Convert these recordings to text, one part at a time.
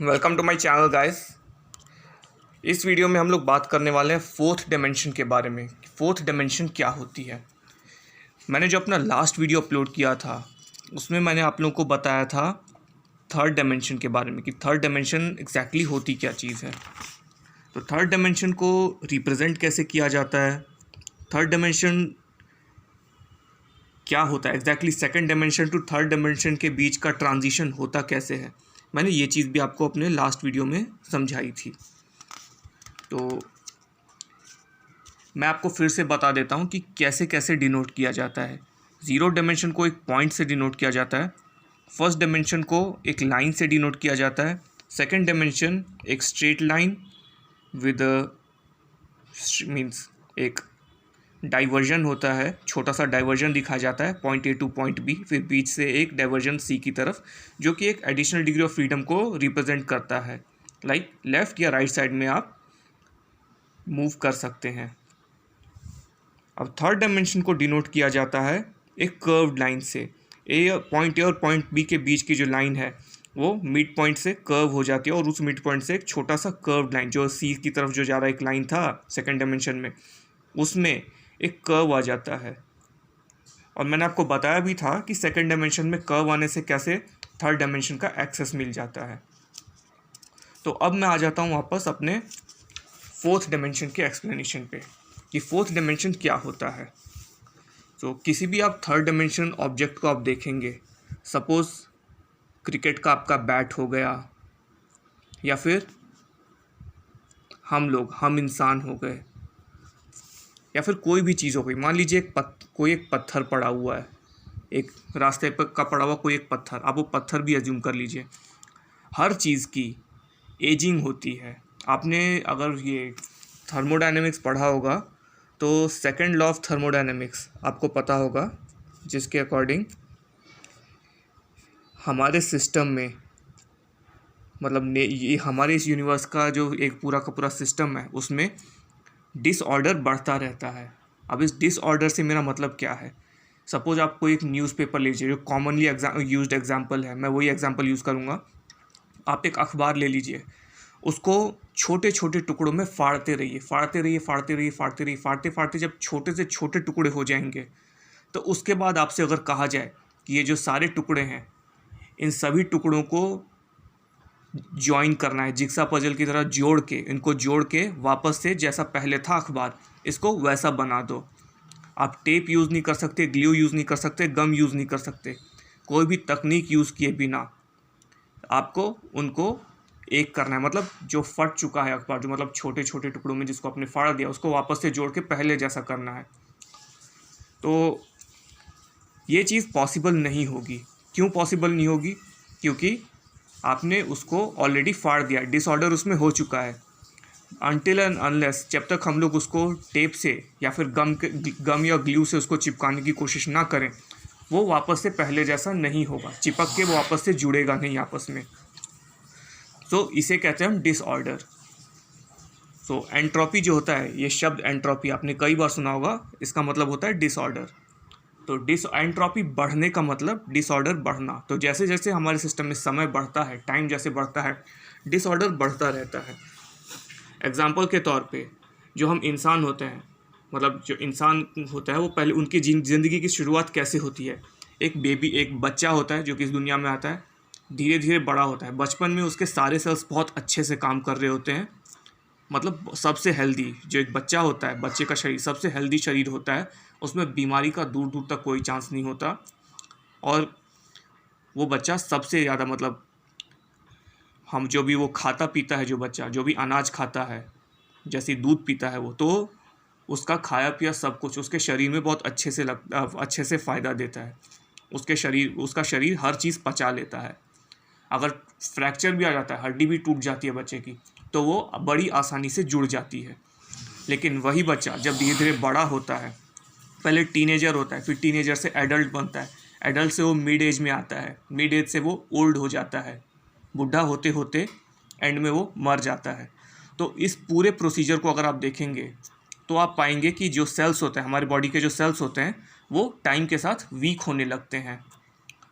Welcome to my channel guys. इस video में हम लोग बात करने वाले हैं फोर्थ डायमेंशन के बारे में। फोर्थ डायमेंशन क्या होती है। मैंने जो अपना लास्ट वीडियो अपलोड किया था उसमें मैंने आप लोगों को बताया था थर्ड डायमेंशन के बारे में कि थर्ड डायमेंशन एग्जैक्टली होती क्या चीज़ है। तो थर्ड डायमेंशन को रिप्रेजेंट कैसे किया जाता है, थर्ड डायमेंशन क्या होता है exactly, second dimension to third dimension के बीच का ट्रांजिशन होता कैसे है, मैंने ये चीज़ भी आपको अपने लास्ट वीडियो में समझाई थी। तो मैं आपको फिर से बता देता हूँ कि कैसे कैसे डिनोट किया जाता है। ज़ीरो डायमेंशन को एक पॉइंट से डिनोट किया जाता है, फर्स्ट डायमेंशन को एक लाइन से डिनोट किया जाता है, सेकंड डायमेंशन एक स्ट्रेट लाइन विद मीन्स एक डाइवर्जन होता है, छोटा सा डाइवर्जन दिखाया जाता है point A to point B, फिर बीच से एक डाइवर्जन सी की तरफ जो कि एक एडिशनल डिग्री ऑफ फ्रीडम को रिप्रेजेंट करता है। लाइक लेफ़्ट या राइट साइड में आप मूव कर सकते हैं। अब थर्ड डायमेंशन को डिनोट किया जाता है एक कर्व्ड लाइन से। पॉइंट ए और पॉइंट बी के बीच की जो लाइन है वो मिड पॉइंट से कर्व हो जाती है और उस मिड पॉइंट से एक छोटा सा कर्व्ड लाइन जो सी की तरफ जो जा रहा एक लाइन था सेकंड डायमेंशन में, उसमें एक कर्व आ जाता है। और मैंने आपको बताया भी था कि सेकंड डायमेंशन में कर्व आने से कैसे थर्ड डायमेंशन का एक्सेस मिल जाता है। तो अब मैं आ जाता हूँ वापस अपने फोर्थ डायमेंशन के एक्सप्लेनेशन पे कि फोर्थ डायमेंशन क्या होता है। तो किसी भी आप थर्ड डायमेंशन ऑब्जेक्ट को आप देखेंगे, सपोज़ क्रिकेट का आपका बैट हो गया या फिर हम इंसान हो गए या फिर कोई भी चीज़ हो गई। मान लीजिए कोई एक पत्थर पड़ा हुआ है, एक रास्ते पर का पड़ा हुआ कोई एक पत्थर, आप वो पत्थर भी अज्यूम कर लीजिए। हर चीज़ की एजिंग होती है। आपने अगर ये थर्मोडायनेमिक्स पढ़ा होगा तो सेकंड लॉ ऑफ थर्मोडायनेमिक्स आपको पता होगा, जिसके अकॉर्डिंग हमारे सिस्टम में मतलब ये हमारे इस यूनिवर्स का जो एक पूरा का पूरा सिस्टम है उसमें डिसऑर्डर बढ़ता रहता है। अब इस डिसऑर्डर से मेरा मतलब क्या है। सपोज़ आप कोई एक न्यूज़पेपर लीजिए जो कॉमनली यूज्ड एग्जांपल है, मैं वही एग्जांपल यूज़ करूँगा। आप एक अखबार ले लीजिए, उसको छोटे छोटे टुकड़ों में फाड़ते रहिए, फाड़ते फाड़ते जब छोटे से छोटे टुकड़े हो जाएंगे तो उसके बाद आपसे अगर कहा जाए कि ये जो सारे टुकड़े हैं इन सभी टुकड़ों को ज्वाइन करना है, जिग्सा पजल की तरह इनको जोड़ के वापस से जैसा पहले था अखबार इसको वैसा बना दो। आप टेप यूज़ नहीं कर सकते, ग्लू यूज़ नहीं कर सकते, गम यूज़ नहीं कर सकते, कोई भी तकनीक यूज़ किए बिना आपको उनको एक करना है। मतलब जो फट चुका है अखबार, जो मतलब छोटे छोटे टुकड़ों में जिसको आपने फाड़ दिया, उसको वापस से जोड़ के पहले जैसा करना है। तो ये चीज़ पॉसिबल नहीं होगी। क्यों पॉसिबल नहीं होगी? क्योंकि आपने उसको ऑलरेडी फाड़ दिया, डिसऑर्डर उसमें हो चुका है। अनटिल एंड अनलेस जब तक हम लोग उसको टेप से या फिर गम या ग्लू से उसको चिपकाने की कोशिश ना करें, वो वापस से पहले जैसा नहीं होगा, चिपक के वो वापस से जुड़ेगा नहीं आपस में। तो इसे कहते हैं हम डिसऑर्डर। तो एंट्रोपी जो होता है, ये शब्द एंट्रोपी आपने कई बार सुना होगा, इसका मतलब होता है डिसऑर्डर। तो एंट्रोपी बढ़ने का मतलब डिसऑर्डर बढ़ना। तो जैसे जैसे हमारे सिस्टम में समय बढ़ता है, टाइम जैसे बढ़ता है, डिसऑर्डर बढ़ता रहता है। एग्जाम्पल के तौर पे जो हम इंसान होते हैं, मतलब जो इंसान होता है वो पहले उनकी ज़िंदगी की शुरुआत कैसे होती है। एक बच्चा होता है जो कि इस दुनिया में आता है, धीरे धीरे बड़ा होता है। बचपन में उसके सारे सेल्स बहुत अच्छे से काम कर रहे होते हैं, मतलब सबसे हेल्दी जो एक बच्चा होता है, बच्चे का शरीर सबसे हेल्दी शरीर होता है, उसमें बीमारी का दूर दूर तक कोई चांस नहीं होता। और वो बच्चा सबसे ज़्यादा मतलब हम जो भी वो खाता पीता है, जो बच्चा जो भी अनाज खाता है, जैसे दूध पीता है वो, तो उसका खाया पिया सब कुछ उसके शरीर में बहुत अच्छे से फ़ायदा देता है। उसका शरीर हर चीज़ पचा लेता है। अगर फ्रैक्चर भी आ जाता है, हड्डी भी टूट जाती है बच्चे की, तो वो बड़ी आसानी से जुड़ जाती है। लेकिन वही बच्चा जब धीरे धीरे बड़ा होता है, पहले टीनेजर होता है, फिर टीनेजर से एडल्ट बनता है, एडल्ट से वो मिड एज में आता है, मिड एज से वो ओल्ड हो जाता है, बुढ़ा होते होते एंड में वो मर जाता है। तो इस पूरे प्रोसीजर को अगर आप देखेंगे तो आप पाएंगे कि जो सेल्स होते हैं, हमारे बॉडी के जो सेल्स होते हैं, वो टाइम के साथ वीक होने लगते हैं।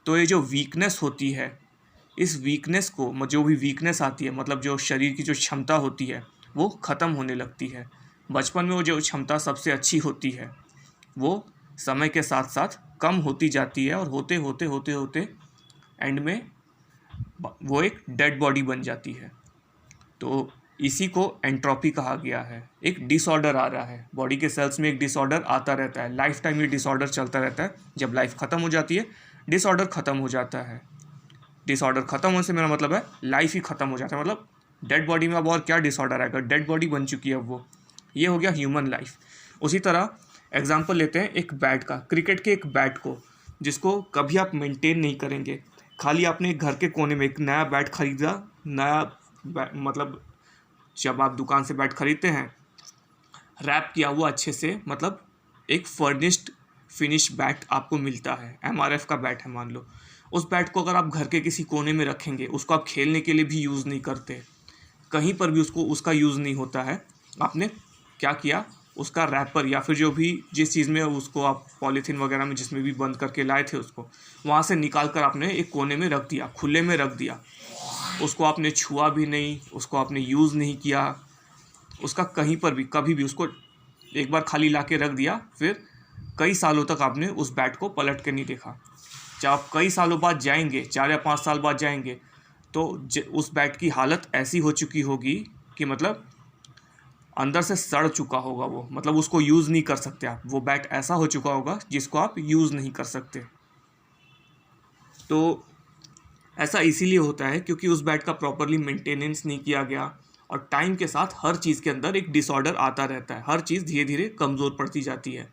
तो ये जो वीकनेस होती है इस वीकनेस को, जो भी वीकनेस आती है, मतलब जो शरीर की जो क्षमता होती है वो ख़त्म होने लगती है। बचपन में वो जो क्षमता सबसे अच्छी होती है वो समय के साथ साथ कम होती जाती है, और होते होते होते होते एंड में वो एक डेड बॉडी बन जाती है। तो इसी को एंट्रोपी कहा गया है। एक डिसऑर्डर आ रहा है बॉडी के सेल्स में, एक डिसऑर्डर आता रहता है, लाइफ टाइम ये डिसऑर्डर चलता रहता है। जब लाइफ ख़त्म हो जाती है डिसऑर्डर ख़त्म हो जाता है। डिसऑर्डर ख़त्म होने से मेरा मतलब है लाइफ ही ख़त्म हो जाता है। मतलब डेड बॉडी में अब और क्या डिसऑर्डर आएगा, डेड बॉडी बन चुकी है अब वो। ये हो गया ह्यूमन लाइफ। उसी तरह एग्जाम्पल लेते हैं एक बैट का, क्रिकेट के एक बैट को, जिसको कभी आप मेंटेन नहीं करेंगे। खाली आपने घर के कोने में एक नया बैट खरीदा, मतलब जब आप दुकान से बैट खरीदते हैं रैप किया हुआ अच्छे से, मतलब एक फर्निश्ड फिनिश बैट आपको मिलता है, एमआरएफ का बैट है मान लो। उस बैट को अगर आप घर के किसी कोने में रखेंगे, उसको आप खेलने के लिए भी यूज़ नहीं करते, कहीं पर भी उसका यूज़ नहीं होता है, आपने क्या किया, उसका रैपर या फिर जो भी जिस चीज़ में उसको आप पॉलीथीन वगैरह में जिसमें भी बंद करके लाए थे उसको वहाँ से निकाल कर आपने एक कोने में रख दिया, खुले में रख दिया। उसको आपने छुआ भी नहीं, उसको आपने यूज़ नहीं किया, उसका कहीं पर भी कभी भी उसको एक बार खाली ला के रख दिया, फिर कई सालों तक आपने उस बैट को पलट के नहीं देखा। जब आप कई सालों बाद जाएंगे, 4 या 5 साल बाद जाएंगे, तो उस बैट की हालत ऐसी हो चुकी होगी कि मतलब अंदर से सड़ चुका होगा वो, मतलब उसको यूज़ नहीं कर सकते आप। वो बैट ऐसा हो चुका होगा जिसको आप यूज़ नहीं कर सकते। तो ऐसा इसीलिए होता है क्योंकि उस बैट का प्रॉपरली मेंटेनेंस नहीं किया गया, और टाइम के साथ हर चीज़ के अंदर एक डिसऑर्डर आता रहता है, हर चीज़ धीरे धीरे कमज़ोर पड़ती जाती है।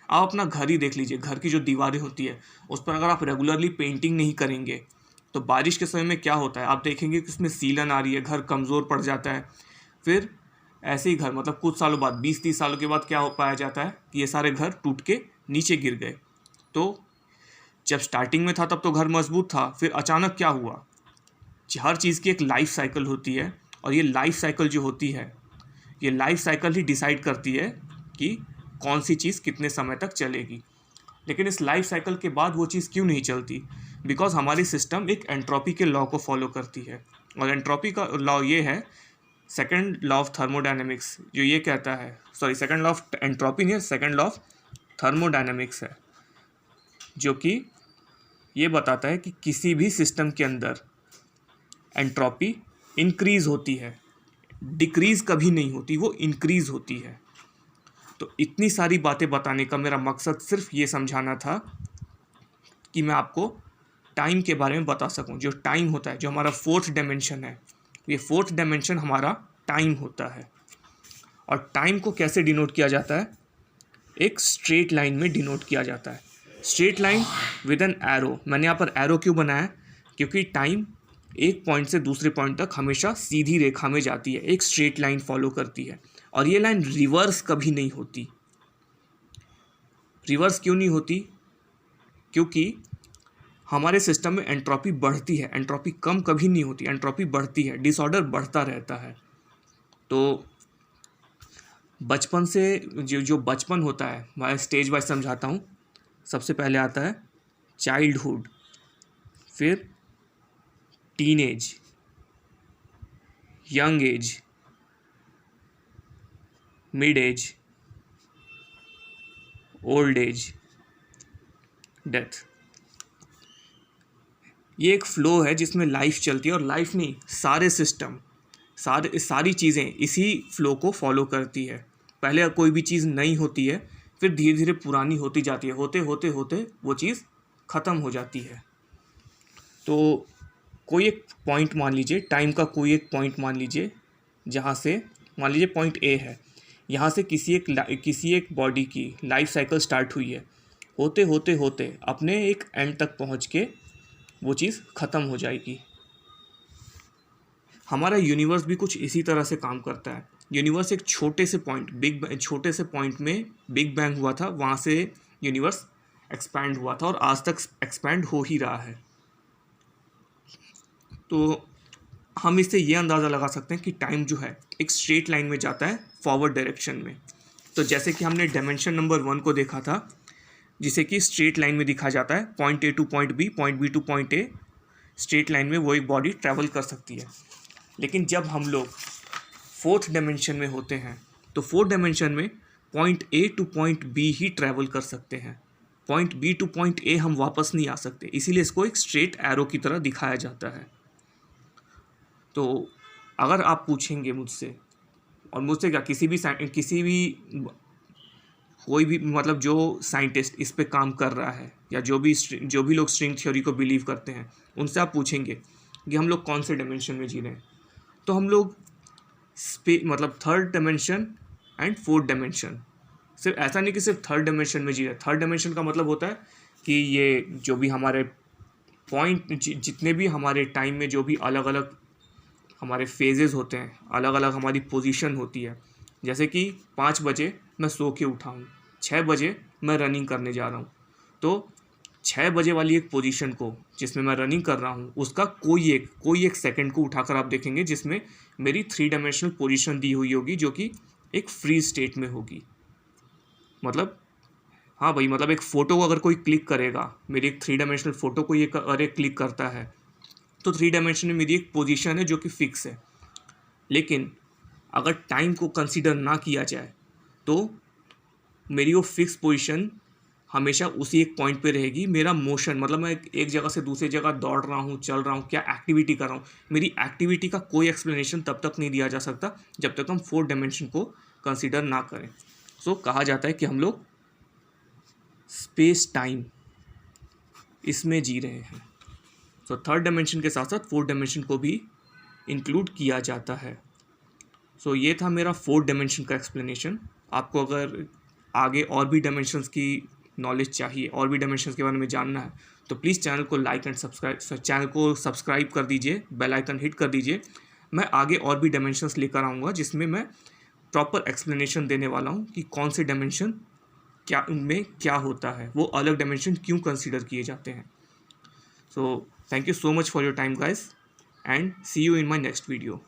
आप अपना घर ही देख लीजिए, घर की जो दीवारें होती है उस पर अगर आप रेगुलरली पेंटिंग नहीं करेंगे तो बारिश के समय में क्या होता है, आप देखेंगे कि उसमें सीलन आ रही है, घर कमज़ोर पड़ जाता है। फिर ऐसे ही घर मतलब कुछ सालों बाद, 20-30 सालों के बाद क्या हो पाया जाता है कि ये सारे घर टूट के नीचे गिर गए। तो जब स्टार्टिंग में था तब तो घर मजबूत था, फिर अचानक क्या हुआ। हर चीज़ की एक लाइफ साइकिल होती है, और ये लाइफ साइकिल जो होती है, ये लाइफ साइकिल ही डिसाइड करती है कि कौन सी चीज़ कितने समय तक चलेगी। लेकिन इस लाइफ साइकिल के बाद वो चीज़ क्यों नहीं चलती? बिकॉज हमारी सिस्टम एक एंट्रोपी के लॉ को फॉलो करती है, और एंट्रोपी का लॉ ये है, सेकेंड लॉ ऑफ थर्मोडायनेमिक्स, जो ये कहता है, sorry second law of entropy नहीं है, सेकेंड लॉ ऑफ थर्मोडायनेमिक्स है, जो कि ये बताता है कि किसी भी सिस्टम के अंदर एंट्रोपी इंक्रीज़ होती है, डिक्रीज़ कभी नहीं होती, वो इंक्रीज़ होती है। तो इतनी सारी बातें बताने का मेरा मकसद सिर्फ ये समझाना था कि मैं आपको टाइम के बारे में बता सकूं। जो टाइम होता है, जो हमारा फोर्थ डायमेंशन है, ये फोर्थ डायमेंशन हमारा टाइम होता है। और टाइम को कैसे डिनोट किया जाता है? एक स्ट्रेट लाइन में डिनोट किया जाता है, straight line with an arrow. मैंने यहाँ पर एरो क्यों बनाया? क्योंकि टाइम एक पॉइंट से दूसरे पॉइंट तक हमेशा सीधी रेखा में जाती है, एक स्ट्रेट लाइन फॉलो करती है, और ये लाइन रिवर्स कभी नहीं होती। रिवर्स क्यों नहीं होती? क्योंकि हमारे सिस्टम में एंट्रोपी बढ़ती है, एंट्रोपी कम कभी नहीं होती, एंट्रोपी बढ़ती है, डिसऑर्डर बढ़ता रहता है। तो बचपन से जो बचपन होता है, मैं स्टेज वाइज समझाता हूँ। सबसे पहले आता है चाइल्डहुड, फिर teenage, young age, mid age, old age, death. ये एक फ्लो है जिसमें लाइफ चलती है, और लाइफ नहीं, सारे सिस्टम, सारी चीज़ें इसी फ्लो को फॉलो करती है। पहले कोई भी चीज़ नई होती है, फिर धीरे धीरे पुरानी होती जाती है, होते होते होते वो चीज़ ख़त्म हो जाती है। तो कोई एक पॉइंट मान लीजिए, टाइम का कोई एक पॉइंट मान लीजिए, जहाँ से मान लीजिए पॉइंट ए है, यहाँ से किसी एक बॉडी की लाइफ साइकिल स्टार्ट हुई है, होते होते होते अपने एक एंड तक पहुँच के वो चीज़ ख़त्म हो जाएगी। हमारा यूनिवर्स भी कुछ इसी तरह से काम करता है। यूनिवर्स एक छोटे से पॉइंट में बिग बैंग हुआ था, वहाँ से यूनिवर्स एक्सपैंड हुआ था, और आज तक एक्सपैंड हो ही रहा है। तो हम इससे ये अंदाज़ा लगा सकते हैं कि टाइम जो है एक स्ट्रेट लाइन में जाता है, फॉरवर्ड डायरेक्शन में। तो जैसे कि हमने डायमेंशन नंबर 1 को देखा था, जिसे कि स्ट्रेट लाइन में दिखा जाता है, point A to point B, point B to point A, straight line में वो एक बॉडी ट्रैवल कर सकती है। लेकिन जब हम लोग फोर्थ डायमेंशन में होते हैं तो फोर्थ डायमेंशन में point A to point B ही ट्रैवल कर सकते हैं, point B to point A हम वापस नहीं आ सकते, इसीलिए इसको एक स्ट्रेट एरो की तरह दिखाया जाता है। तो अगर आप पूछेंगे मुझसे, और मुझसे क्या, किसी भी कोई भी मतलब जो साइंटिस्ट इस पे काम कर रहा है या जो भी लोग स्ट्रिंग थ्योरी को बिलीव करते हैं, उनसे आप पूछेंगे कि हम लोग कौन से डायमेंशन में जी रहे हैं, तो हम लोग मतलब third dimension and fourth dimension, सिर्फ ऐसा नहीं कि सिर्फ थर्ड डायमेंशन में जी रहे हैं। थर्ड डायमेंशन का मतलब होता है कि ये जो भी हमारे पॉइंट, जितने भी हमारे टाइम में जो भी अलग अलग हमारे फेजेस होते हैं, अलग अलग हमारी पोजीशन होती है, जैसे कि 5 बजे मैं सो के उठा हूँ, 6 बजे मैं रनिंग करने जा रहा हूँ, तो 6 बजे वाली एक पोजीशन को जिसमें मैं रनिंग कर रहा हूँ, उसका कोई एक सेकंड को उठाकर आप देखेंगे जिसमें मेरी 3 डायमेंशनल पोजीशन दी हुई होगी, जो कि एक फ्रीज स्टेट में होगी। मतलब हाँ भाई, मतलब एक फ़ोटो को अगर कोई क्लिक करेगा, मेरी एक 3 डायमेंशनल फ़ोटो को अगर क्लिक करता है तो 3 डायमेंशन में मेरी एक पोजीशन है जो कि फिक्स है। लेकिन अगर टाइम को कंसीडर ना किया जाए तो मेरी वो फिक्स पोजीशन हमेशा उसी एक पॉइंट पे रहेगी। मेरा मोशन, मतलब मैं एक जगह से दूसरी जगह दौड़ रहा हूँ, चल रहा हूँ, क्या एक्टिविटी कर रहा हूँ, मेरी एक्टिविटी का कोई एक्सप्लेनेशन तब तक नहीं दिया जा सकता जब तक हम 4 डायमेंशन को कंसीडर ना करें। सो कहा जाता है कि हम लोग स्पेस टाइम इसमें जी रहे हैं। सो थर्ड डायमेंशन के साथ साथ फोर्थ डायमेंशन को भी इंक्लूड किया जाता है। सो ये था मेरा फोर्थ डायमेंशन का एक्सप्लेनेशन। आपको अगर आगे और भी डायमेंशंस की नॉलेज चाहिए, और भी डायमेंशंस के बारे में जानना है, तो प्लीज़ चैनल को लाइक एंड सब्सक्राइब कर दीजिए, बेल आइकन हिट कर दीजिए। मैं आगे और भी डायमेंशंस लेकर आऊँगा जिसमें मैं प्रॉपर एक्सप्लेनेशन देने वाला हूँ कि कौन से डायमेंशन क्या होता है, वो अलग डायमेंशन क्यों कंसिडर किए जाते हैं। So thank you so much for your time guys, and see you in my next video.